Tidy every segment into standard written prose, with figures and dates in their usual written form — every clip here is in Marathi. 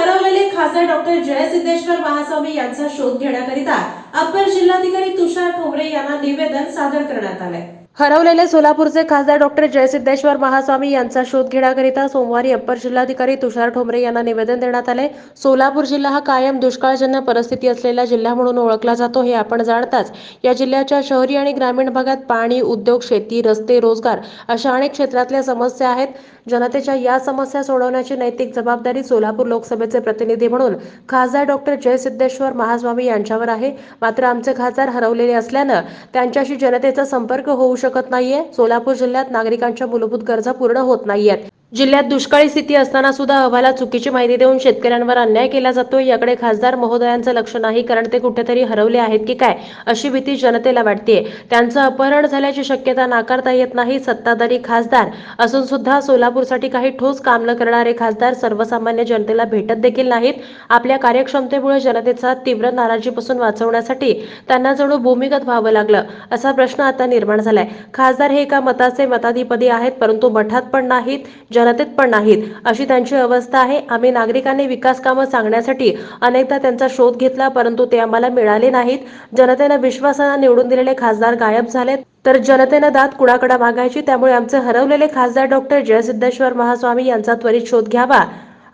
हरवलेले खासदार डॉक्टर जयसिद्धेश्वर महास्वामी यांचा शोध घेण्याकरिता अप्पर जिल्हाधिकारी तुषार ठोंबरे यांना निवेदन सादर करण्यात आले। हरवलेले सोलापूरचे खासदार डॉक्टर जयसिद्धेश्वर महास्वामी यांचा शोध घेण्याकरिता सोमवारी अप्पर जिल्हाधिकारी तुषार ठोंबरे यांना निवेदन देण्यात आले। सोलापूर जिल्हा हा कायम दुष्काळजन्य परिस्थिती असलेला जिल्हा म्हणून ओळखला जातो हे आपण जाणताच। या जिल्ह्याच्या शहरी आणि ग्रामीण भागात पाणी, उद्योग, शेती, रस्ते, रोजगार अशा अनेक क्षेत्रातल्या समस्या आहेत। जनतेच्या या समस्या सोडवण्याची नैतिक जबाबदारी सोलापूर लोकसभेचे प्रतिनिधी म्हणून खासदार डॉक्टर जयसिद्धेश्वर महास्वामी यांच्यावर आहे। मात्र आमचे खासदार हरवलेले असल्यानं त्यांच्याशी जनतेचा संपर्क होऊ शकत नाहीये। सोलापूर जिल्ह्यात नागरिकांच्या मूलभूत गरजा पूर्ण होत नाहीयेत। जिल्ह्यात दुष्काळी स्थिती असताना सुद्धा अहवालात चुकीची माहिती देऊन शेतकऱ्यांवर अन्याय केला जातो। याकडे खासदार महोदयांचं लक्ष नाही, कारण ते कुठेतरी हरवले आहेत की काय अशी भीती जनतेला वाटते। त्यांचं अपहरण झाल्याची शक्यता नाकारता येत नाही। सत्ताधारी खासदार असून सुद्धा सोलापूरसाठी काही ठोस काम न करणारे खासदार सर्वसामान्य जनतेला भेटत देखील नाहीत। आपल्या कार्यक्षमतेमुळे जनतेचा तीव्र नाराजीपासून वाचवण्यासाठी त्यांना जणू भूमिगत व्हावं लागलं असा प्रश्न आता निर्माण झालाय। खासदार हे एका मताचे मताधिपती आहेत, परंतु मठात पण नाहीत, जनतेत पण नाहीत, अशी त्यांची अवस्था आहे। आम्ही नागरिकांनी विकास कामं सांगण्यासाठी अनेकदा त्यांचा शोध घेतला, परंतु ते आम्हाला मिळाले नाहीत। जनतेने विश्वासाने निवडून दिलेले खासदार गायब झालेत, तर जनतेने दाद कुणाकडे मागायची। त्यामुळे आमचे हरवलेले खासदार डॉक्टर जयसिद्धेश्वर महास्वामी यांचा त्वरित शोध घ्यावा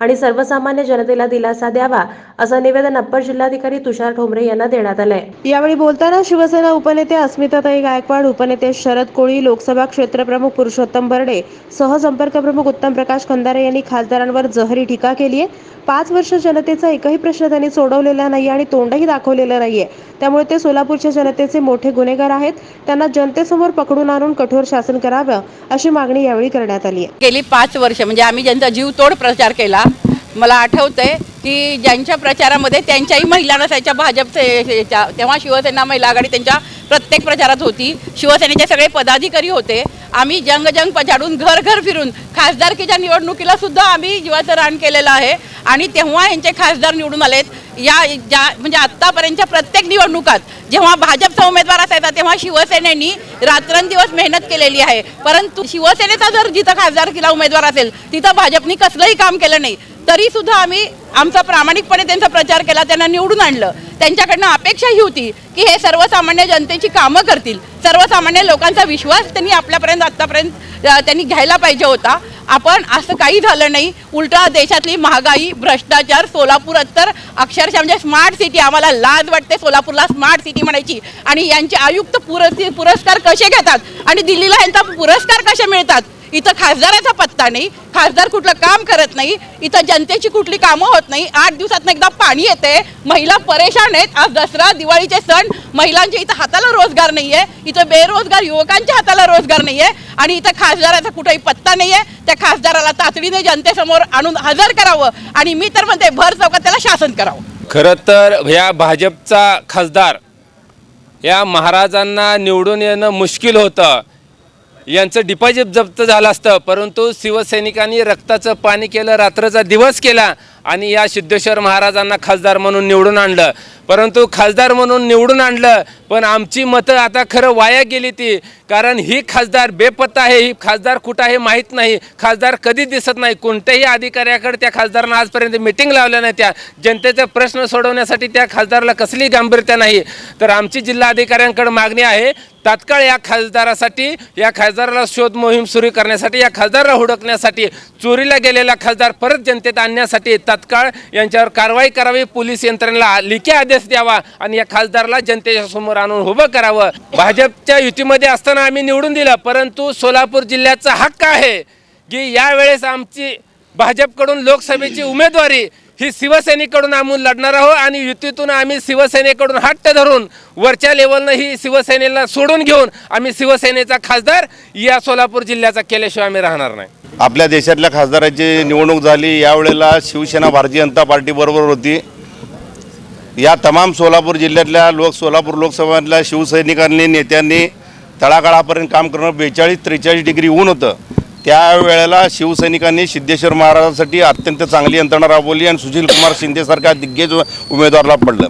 आणि सर्वसामान्य जनतेला दिलासा द्यावा असं निवेदन अप्पर जिल्हाधिकारी तुषार ठोंबरे यांना देण्यात आलंय। यावेळी बोलताना शिवसेना उपनेते अस्मिताताई गायकवाड, उपनेते शरद कोळी, लोकसभा क्षेत्रप्रमुख पुरुषोत्तम बर्डे, सहसंपर्क प्रमुख उत्तम प्रकाश खंदारे यांनी खासदारांवर जहरी टीका केली आहे। 5 वर्ष जनतेचा एकही प्रश्न त्यांनी सोडवलेला नाही आणि तोंडही दाखवलेलं नाहीये। त्यामुळे ते सोलापूरच्या जनतेचे मोठे गुन्हेगार आहेत। त्यांना जनतेसमोर पकडून आणून कठोर शासन करावं अशी मागणी यावेळी करण्यात आली आहे। गेली 5 वर्ष म्हणजे आम्ही ज्यांचा जीवतोड प्रचार केला, मला आठवतंय की ज्यांच्या प्रचारामध्ये त्यांच्याही महिला नसायच्या भाजपचे, तेव्हा शिवसेना महिला आघाडी त्यांच्या प्रत्येक प्रचारात होती। शिवसेनेचे सगळे पदाधिकारी होते। आम्ही जंग पछाडून घर घर फिरून खासदारकीच्या निवडणुकीला सुद्धा आम्ही जीवाचं रान केलेलं आहे आणि तेव्हा यांचे खासदार निवडून आलेत। म्हणजे आत्तापर्यंतच्या प्रत्येक निवडणुकात जेव्हा भाजपचा उमेदवार असायचा तेव्हा शिवसेनेने रात्रंदिवस मेहनत केलेली आहे, परंतु शिवसेनेचा जर जिथं खासदारकीला उमेदवार असेल तिथं भाजपने कसलंही काम केलं नाही। तरी सुद्धा आम्ही आमचा प्रामाणिकपणे त्यांचा प्रचार केला, त्यांना निवडून आणलं। त्यांच्याकडनं अपेक्षा ही होती की हे सर्वसामान्य जनतेची कामं करतील, सर्वसामान्य लोकांचा विश्वास त्यांनी आपल्यापर्यंत आत्तापर्यंत त्यांनी घ्यायला पाहिजे होता। आपण असं काही झालं नाही। उलटा देशातली महागाई, भ्रष्टाचार, सोलापूर तर अक्षरशः म्हणजे स्मार्ट सिटी, आम्हाला लाज वाटते सोलापूरला स्मार्ट सिटी म्हणायची। आणि यांचे आयुक्त पुरस्कार कसे घेतात आणि दिल्लीला यांचा पुरस्कार कसे मिळतात। इथं खासदाराचा पत्ता नाही, खासदार कुठलं काम करत नाही, इथं जनतेची कुठली कामं होत नाही। 8 दिवसात एकदा पाणी येते, महिला परेशान आहेत। आज दसरा, दिवाळीचे सण, महिलांच्या इथं हाताला रोजगार नाहीये, इथं बेरोजगार युवकांच्या हाताला रोजगार नाहीये आणि इथं खासदाराचा कुठेही पत्ता नाहीये। त्या खासदाराला तातडीने जनतेसमोर आणून हजर करावं आणि मी तर म्हणते भर चौकात त्याला शासन करावं। खरं तर या भाजपचा खासदार या महाराजांना निवडून येणं मुश्किल होतं। यांचं डिपॉझिट जप्त झालं असतं, परंतु शिवसैनिकांनी रक्ताचं पाणी केलं, रात्रचा दिवस केला आणि या सिद्धेश्वर महाराजांना खासदार म्हणून निवडून आणलं। परंतु खासदार म्हणून निवडून आणलं, पण आमची मतं आता खरं वाया गेली ती, कारण ही खासदार बेपत्ता आहे। ही खासदार कुठं आहे माहीत नाही, खासदार कधी दिसत नाही। कोणत्याही अधिकाऱ्याकडे त्या खासदारांना आजपर्यंत मिटिंग लावल्या नाही, त्या जनतेचा प्रश्न सोडवण्यासाठी त्या खासदाराला कसली गांभीर्यता नाही। तर आमची जिल्हाधिकाऱ्यांकडे मागणी आहे, तात्काळ या खासदारासाठी, या खासदाराला शोध मोहीम सुरू करण्यासाठी, या खासदाराला हुडकण्यासाठी, चोरीला गेलेला खासदार परत जनतेत आणण्यासाठी तात्काळ यांच्यावर कारवाई करावी, पोलीस यंत्रणेला लेखी आदेश द्यावा आणि या खासदाराला जनतेच्या समोर आणून उभं करावं। भाजपच्या युतीमध्ये असताना आम्ही निवडून दिलं, परंतु सोलापूर जिल्ह्याचा हक्क आहे की यावेळेस आमची भाजपकडून लोकसभेची उमेदवारी ही शिवसेनेकडून आम्ही लढणार आहोत आणि युतीतून आम्ही शिवसेनेकडून हट्ट धरून वरच्या लेवलनं ही शिवसेनेला सोडून घेऊन आम्ही शिवसेनेचा खासदार या सोलापूर जिल्ह्याचा केल्याशिवाय आम्ही राहणार नाही। आपल्या देशातल्या खासदाराची निवडणूक झाली, यावेळेला शिवसेना भारतीय जनता पार्टी बरोबर होती। या तमाम सोलापूर जिल्ह्यातल्या सोलापूर लोकसभेतल्या शिवसैनिकांनी, नेत्यांनी तळागाळापर्यंत काम करणं, 42-43 डिग्री ऊन होतं। त्यावेळेला शिवसैनिकांनी सिद्धेश्वर महाराजांसाठी अत्यंत चांगली यंत्रणा राबवली आणि सुशील कुमार शिंदेसारख्या दिग्गज उमेदवाराला पडलं।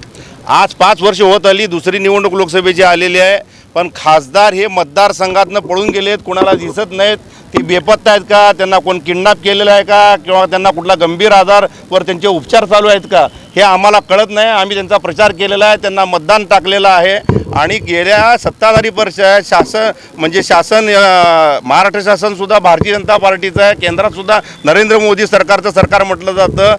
आज 5 वर्ष होत आली, दुसरी निवडणूक लोकसभेची आलेली आहे, पण खासदार हे मतदारसंघातनं पळून गेलेत, कोणाला दिसत नाहीत। ती बेपत्ता आहेत का, त्यांना कोण किडनॅप केलेलं आहे का, किंवा त्यांना कुठला गंभीर आजारवर त्यांचे उपचार चालू आहेत का, हे आम्हाला कळत नाही. आम्ही त्यांचा प्रचार केलेला आहे, त्यांना मतदान टाकलेलं आहे आणि गेल्या सत्ताधारी वर्ष शासन महाराष्ट्र शासनसुद्धा भारतीय जनता पार्टीचं आहे, केंद्रातसुद्धा नरेंद्र मोदी सरकारचं सरकार म्हटलं जातं.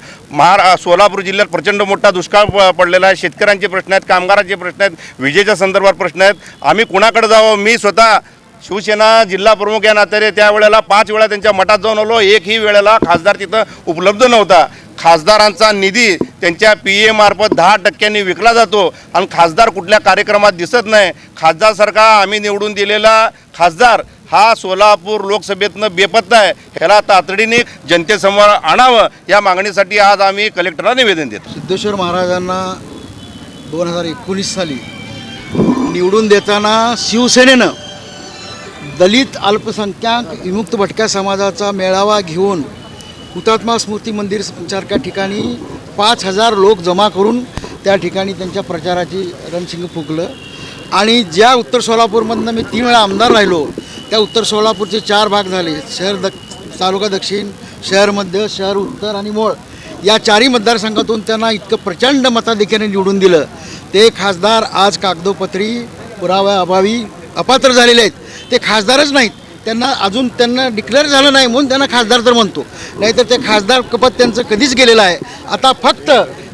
सोलापूर जिल्ह्यात प्रचंड मोठा दुष्काळ पडलेला आहे. शेतकऱ्यांचे प्रश्न आहेत, कामगारांचे प्रश्न आहेत, विजेच्या संदर्भात प्रश्न आहेत. आम्ही कुणाकडे जावं? मी स्वतः शिवसेना जिल्हा प्रमुख या नात्याने त्यावेळेला 5 वेळा त्यांच्या मठात जाऊन आलो. एकही वेळेला खासदार तिथं उपलब्ध नव्हता. खासदारांचा निधी त्यांच्या PA मार्फत 10% विकला जातो आणि खासदार कुठल्या कार्यक्रमात दिसत नाही. खासदारसारखा आम्ही निवडून दिलेला खासदार हा सोलापूर लोकसभेतनं बेपत्ता आहे. ह्याला तातडीने जनतेसमोर आणावं या मागणीसाठी आज आम्ही कलेक्टरला निवेदन देतो. सिद्धेश्वर महाराजांना 2019 साली निवडून देताना शिवसेनेनं दलित अल्पसंख्याक विमुक्त भटक्या समाजाचा मेळावा घेऊन हुतात्मा स्मृती मंदिर सारख्या ठिकाणी 5,000 लोक जमा करून त्या ठिकाणी त्यांच्या प्रचाराची रणशिंग फुंकलं. आणि ज्या उत्तर सोलापूरमधनं मी 3 वेळा आमदार राहिलो, त्या उत्तर सोलापूरचे 4 भाग झाले. तालुका दक्षिण, शहर मध्य, शहर उत्तर आणि मोळ या 4ही मतदारसंघातून त्यांना इतकं प्रचंड मताधिक्याने निवडून दिलं. ते खासदार आज कागदोपत्री पुराव्याअभावी अपात्र झालेले आहेत. ते खासदारच नाहीत, त्यांना डिक्लेअर झालं नाही म्हणून त्यांना खासदार तर म्हणतो, नाहीतर ते खासदार कपत त्यांचं कधीच गेलेलं आहे. आता फक्त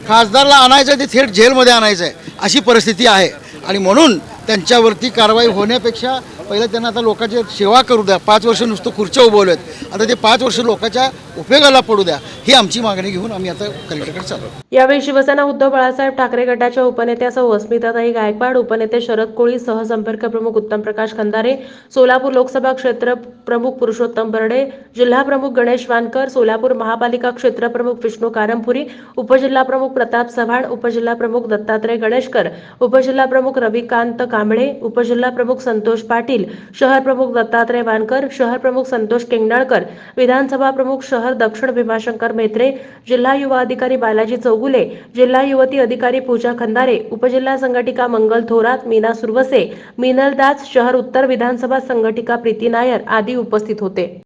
खासदारला आणायचं ते थेट जेलमध्ये आणायचं आहे अशी परिस्थिती आहे. आणि म्हणून त्यांच्यावरती कारवाई होण्यापेक्षा पहिलं त्यांना आता लोकांची सेवा करू द्या. 5 वर्ष नुसतं खुर्च्या उभवल्यात, आता ते 5 वर्ष लोकांच्या उपयोगाला पडू द्या, ही आमची मागणी घेऊन आम्ही आता कलेक्टरकडे चालू. यावेळी शिवसेना उद्धव बाळासाहेब ठाकरे गटाच्या उपनेत्या सौ अस्मिताताई गायकवाड, उपनेते शरद कोळी, सहसंपर्क प्रमुख उत्तम प्रकाश खंदारे, सोलापूर लोकसभा क्षेत्र प्रमुख पुरुषोत्तम बर्डे, जिल्हा प्रमुख गणेश वानकर, सोलापूर महापालिका क्षेत्र प्रमुख विष्णू कारंपुरी, उपजिल्हा प्रमुख प्रताप चव्हाण, उपजिल्हा प्रमुख दत्तात्रय गणेशकर, उपजिल्हा प्रमुख रविकांत कांबळे, उपजिल्हा प्रमुख संतोष पाटील, शहर प्रमुख दत्तात्रय वानकर, शहर प्रमुख संतोष केंगणाळकर, विधानसभा प्रमुख शहर दक्षिण भीमाशंकर मेत्रे, जिल्हा युवा अधिकारी बालाजी चौगुले, जिल्हा युवती अधिकारी पूजा खंदारे, उपजिल्हा संघटिका मंगल थोरात, मीना सुरवसे, मिनल दास, शहर उत्तर विधानसभा संघटिका प्रीती नायर आदी उपस्थित होते.